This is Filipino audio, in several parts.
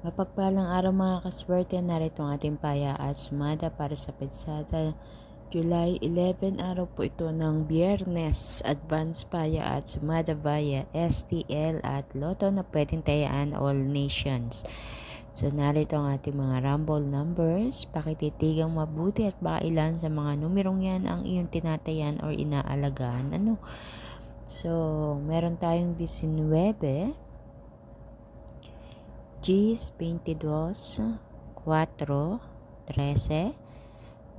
Mapagpalang araw mga kaswerte, narito ang ating paya at sumada para sa Pedsada. July 11, araw po ito ng Biyernes. Advance paya at sumada via STL at Lotto na pwedeng tayaan all nations. So narito ang ating mga rumble numbers. Pakititigang mabuti at baka ilan sa mga numerong yan ang iyong tinatayan or inaalagaan. So meron tayong 19, 22, 4, 13,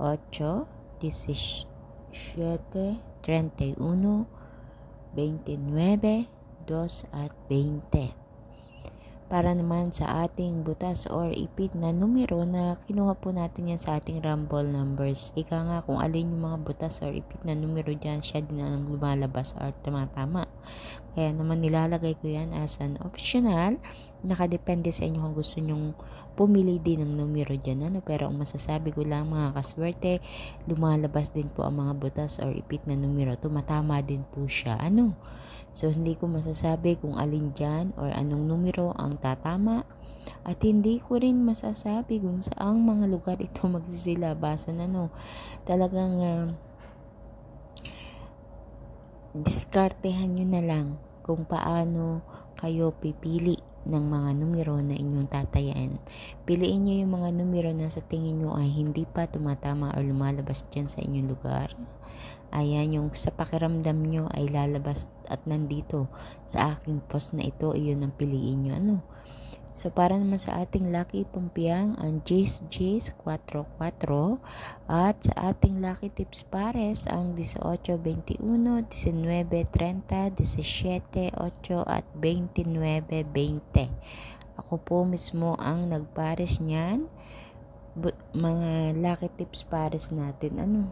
8, 17, 31, 29, 2 at 20. Para naman sa ating butas or ipit na numero na kinuha po natin yan sa ating rumble numbers. Ika nga kung alin yung mga butas or ipit na numero dyan, siya din ang lumalabas or tumatama. Kaya naman nilalagay ko yan as an optional. Nakadepende sa inyo kung gusto nyong pumili din ng numero dyan. Pero ang masasabi ko lang mga kaswerte, lumalabas din po ang mga butas or ipit na numero. Tumatama din po siya. So, hindi ko masasabi kung alin dyan or anong numero ang tatama. At hindi ko rin masasabi kung saang mga lugar ito magsisilabasan. Talagang diskartehan nyo na lang kung paano kayo pipili ng mga numero na inyong tatayan. Piliin nyo yung mga numero na sa tingin nyo ay hindi pa tumatama o lumalabas dyan sa inyong lugar. Ayan, yung sa pakiramdam nyo ay lalabas at nandito sa aking post na ito, iyon ang piliin nyo. So, para naman sa ating lucky pumpiang, ang Jace 4-4 at sa ating lucky tips pares, ang 18, 21, 19, 30, 17, 8 at 29, 20. Ako po mismo ang nagpares niyan. Mga lucky tips pares natin,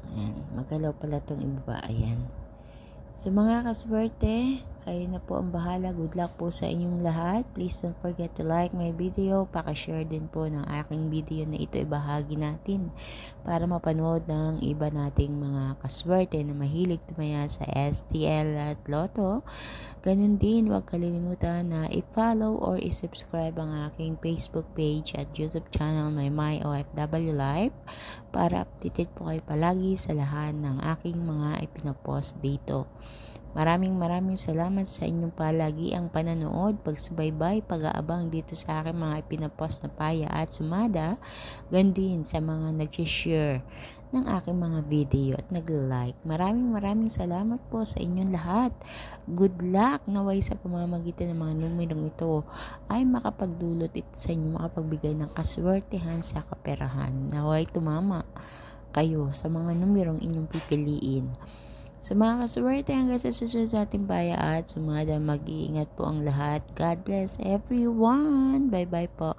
Ayan, magalaw pala itong iba. Ayan. So mga kaswerte, kayo na po ang bahala. Good luck po sa inyong lahat. Please don't forget to like my video. Pakishare din po ng aking video na ito ibahagi natin para mapanood ng iba nating mga kaswerte na mahilig tumaya sa STL at Lotto. Ganun din, huwag kalilimutan na i-follow or i-subscribe ang aking Facebook page at YouTube channel, My OFW Life, para updated po kayo palagi sa lahat ng aking mga ipinapost dito. Maraming salamat sa inyong palagi ang pananood, pagsubaybay, pag-aabang dito sa aking mga ipinapost na paya at sumada, ganun din sa mga nag-share ng aking mga video at nag-like. Maraming salamat po sa inyong lahat. Good luck, naway sa pamamagitan ng mga numerong ito ay makapagdulot ito sa inyo, makapagbigay ng kaswertehan sa kaperahan. Naway tumama kayo sa mga numerong inyong pipiliin. Sa mga kaswerte, hanggang sa susunod sa ating paya at sumada, mag-iingat po ang lahat. God bless everyone. Bye-bye po.